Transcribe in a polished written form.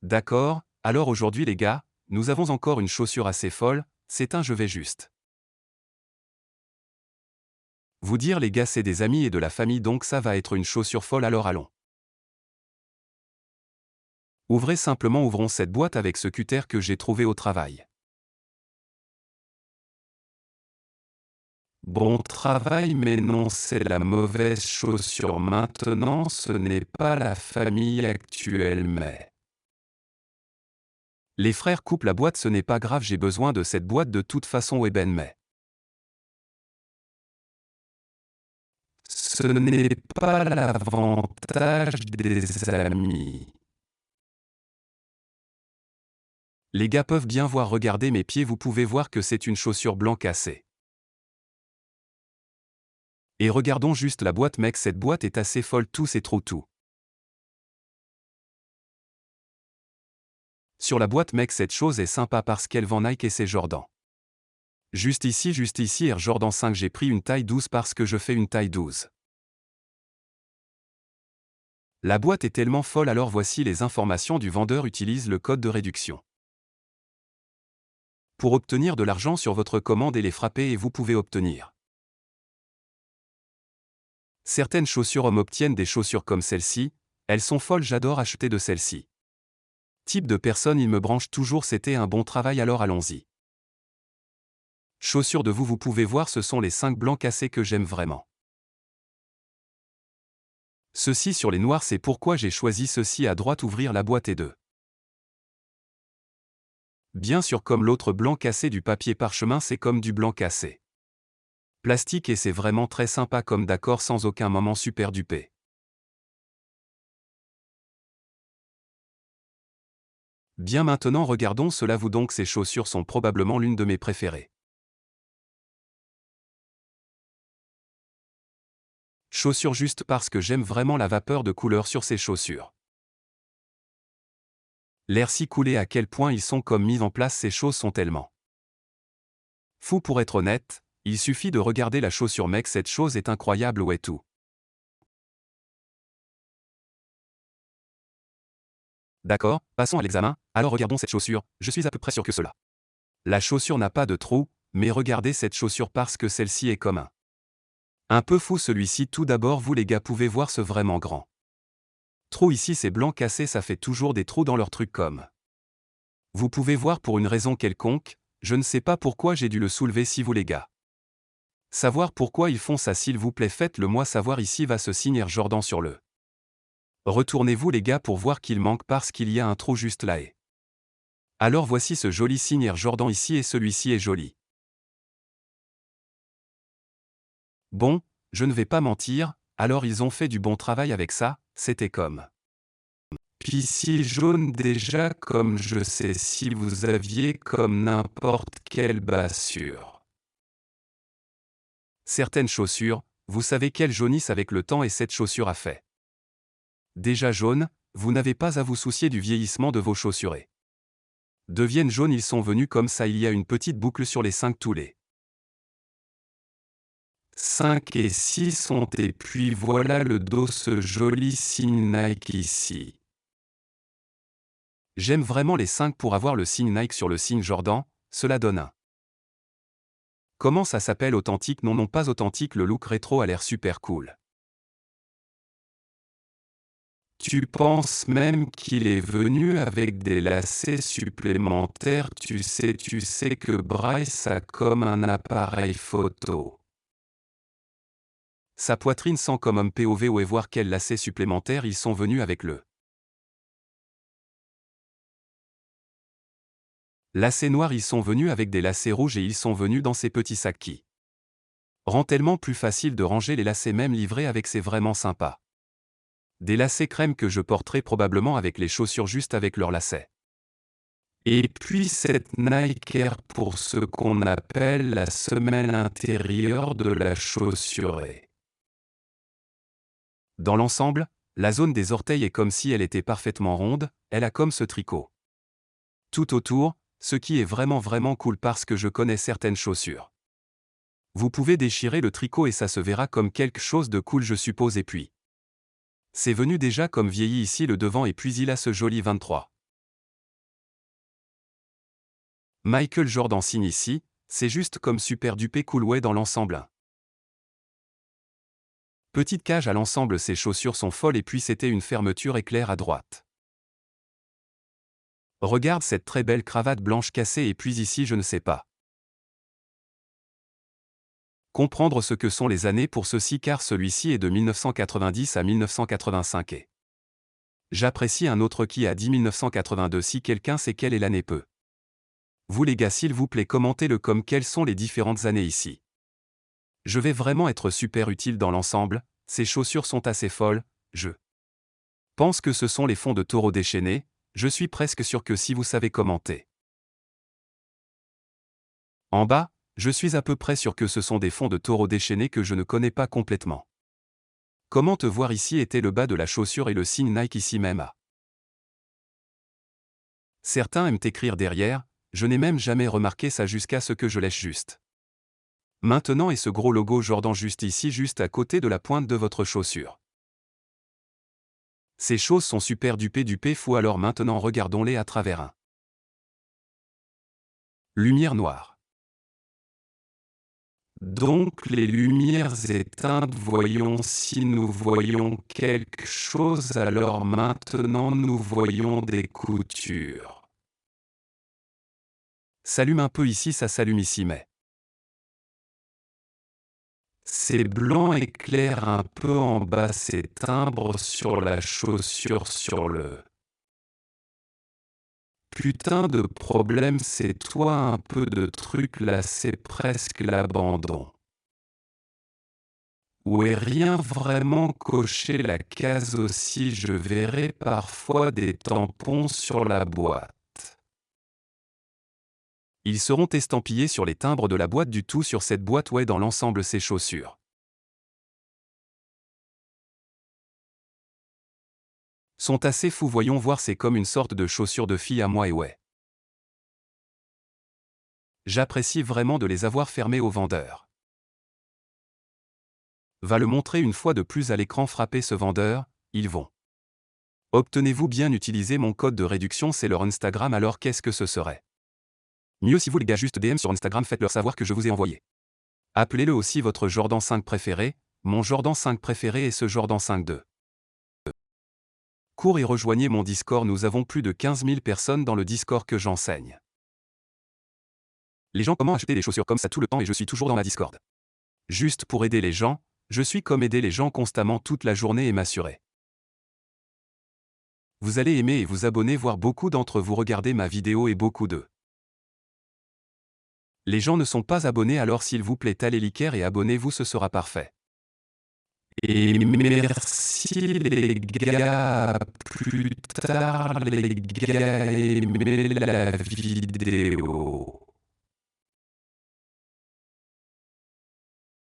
D'accord, alors aujourd'hui les gars, nous avons encore une chaussure assez folle, c'est un je vais juste. Vous dire les gars c'est des amis et de la famille donc ça va être une chaussure folle alors allons. Ouvrons cette boîte avec ce cutter que j'ai trouvé au travail. Bon travail mais non c'est la mauvaise chaussure maintenant ce n'est pas la famille actuelle mais... Les frères coupent la boîte ce n'est pas grave j'ai besoin de cette boîte de toute façon Eben mais... Ce n'est pas l'avantage des amis. Les gars peuvent bien voir regarder mes pieds vous pouvez voir que c'est une chaussure blanc cassée. Et regardons juste la boîte mec cette boîte est assez folle tous ces trous tout. Sur la boîte mec cette chose est sympa parce qu'elle vend Nike et c'est Jordan. Juste ici Air Jordan 5 j'ai pris une taille 12 parce que je fais une taille 12. La boîte est tellement folle alors voici les informations du vendeur utilise le code de réduction. Pour obtenir de l'argent sur votre commande et les frapper et vous pouvez obtenir. Certaines chaussures hommes obtiennent des chaussures comme celle-ci, elles sont folles j'adore acheter de celles-ci. Type de personne il me branche toujours c'était un bon travail alors allons-y. Chaussures de vous pouvez voir ce sont les 5 blancs cassés que j'aime vraiment. Ceci sur les noirs c'est pourquoi j'ai choisi ceci à droite ouvrir la boîte et deux. Bien sûr comme l'autre blanc cassé du papier parchemin c'est comme du blanc cassé. Plastique et c'est vraiment très sympa comme d'accord sans aucun moment super dupé. Bien maintenant regardons cela vous donc ces chaussures sont probablement l'une de mes préférées. Chaussures juste parce que j'aime vraiment la vapeur de couleur sur ces chaussures. L'air si coulé à quel point ils sont comme mis en place ces choses sont tellement. Fou pour être honnête, il suffit de regarder la chaussure mec cette chose est incroyable ouais tout. D'accord, passons à l'examen, alors regardons cette chaussure, je suis à peu près sûr que cela. La chaussure n'a pas de trou, mais regardez cette chaussure parce que celle-ci est comme un peu fou celui-ci tout d'abord vous les gars pouvez voir ce vraiment grand. Trou ici c'est blanc cassé ça fait toujours des trous dans leur truc comme. Vous pouvez voir pour une raison quelconque, je ne sais pas pourquoi j'ai dû le soulever si vous les gars. Savoir pourquoi ils font ça s'il vous plaît faites-le moi savoir ici va se signer Jordan sur le. Retournez-vous les gars pour voir qu'il manque parce qu'il y a un trou juste là et. Alors voici ce joli signe Jordan ici et celui-ci est joli. Bon, je ne vais pas mentir, alors ils ont fait du bon travail avec ça, c'était comme. Pissi jaune déjà comme je sais si vous aviez comme n'importe quelle bassure. Certaines chaussures, vous savez qu'elles jaunissent avec le temps et cette chaussure a fait. Déjà jaune, vous n'avez pas à vous soucier du vieillissement de vos chaussurés. Deviennent jaunes ils sont venus comme ça il y a une petite boucle sur les 5 tous les. 5 et 6 sont et puis voilà le dos ce joli signe Nike ici. J'aime vraiment les 5 pour avoir le signe Nike sur le signe Jordan, cela donne un. Comment ça s'appelle authentique non pas authentique le look rétro a l'air super cool. Tu penses même qu'il est venu avec des lacets supplémentaires tu sais que Bryce a comme un appareil photo. Sa poitrine sent comme un POV et voir quels lacets supplémentaires ils sont venus avec le. Lacets noirs ils sont venus avec des lacets rouges et ils sont venus dans ces petits sacs qui. Rend tellement plus facile de ranger les lacets même livrés avec c'est vraiment sympa. Des lacets crème que je porterai probablement avec les chaussures juste avec leurs lacets. Et puis cette Nike Air pour ce qu'on appelle la semelle intérieure de la chaussure. Dans l'ensemble, la zone des orteils est comme si elle était parfaitement ronde, elle a comme ce tricot. Tout autour, ce qui est vraiment cool parce que je connais certaines chaussures. Vous pouvez déchirer le tricot et ça se verra comme quelque chose de cool je suppose et puis. C'est venu déjà comme vieilli ici le devant et puis il a ce joli 23. Michael Jordan signe ici, c'est juste comme super duper cool ouais dans l'ensemble. Petite cage à l'ensemble, ces chaussures sont folles et puis c'était une fermeture éclair à droite. Regarde cette très belle cravate blanche cassée et puis ici je ne sais pas. Comprendre ce que sont les années pour ceci car celui-ci est de 1990 à 1985 et j'apprécie un autre qui a dit 1982 si quelqu'un sait quelle est l'année peu. Vous les gars s'il vous plaît commentez-le comme quelles sont les différentes années ici. Je vais vraiment être super utile dans l'ensemble, ces chaussures sont assez folles, je pense que ce sont les fonds de taureau déchaînés, je suis presque sûr que si vous savez commenter. En bas, je suis à peu près sûr que ce sont des fonds de taureau déchaînés que je ne connais pas complètement. Comment te voir ici était le bas de la chaussure et le signe Nike ici même à. Certains aiment écrire derrière, je n'ai même jamais remarqué ça jusqu'à ce que je lèche juste. Maintenant et ce gros logo Jordan juste ici juste à côté de la pointe de votre chaussure. Ces choses sont super dupées fou alors maintenant regardons-les à travers un. Lumière noire. Donc les lumières éteintes voyons si nous voyons quelque chose alors maintenant nous voyons des coutures. S'allume un peu ici ça s'allume ici mais. C'est blanc et clair un peu en bas c'est timbre sur la chaussure sur le. Putain de problème c'est toi un peu de truc là c'est presque l'abandon. Où est rien vraiment coché la case aussi je verrai parfois des tampons sur la boîte. Ils seront estampillés sur les timbres de la boîte du tout sur cette boîte ouais dans l'ensemble ces chaussures. Sont assez fous voyons voir c'est comme une sorte de chaussure de fille à moi et ouais. J'apprécie vraiment de les avoir fermés aux vendeurs. Va le montrer une fois de plus à l'écran frapper ce vendeur, ils vont. Obtenez-vous bien utiliser mon code de réduction c'est leur Instagram alors qu'est-ce que ce serait? Mieux si vous les gars juste DM sur Instagram faites-leur savoir que je vous ai envoyé. Appelez-le aussi votre Jordan 5 préféré, mon Jordan 5 préféré est ce Jordan 5 2. Cours et rejoignez mon Discord nous avons plus de 15 000 personnes dans le Discord que j'enseigne. Les gens comment acheter des chaussures comme ça tout le temps et je suis toujours dans ma Discord. Juste pour aider les gens, je suis comme aider les gens constamment toute la journée et m'assurer. Vous allez aimer et vous abonner voir beaucoup d'entre vous regarder ma vidéo et beaucoup de. Les gens ne sont pas abonnés alors s'il vous plaît allez liker et abonnez-vous ce sera parfait. Et merci les gars, à plus tard les gars, aimez la vidéo.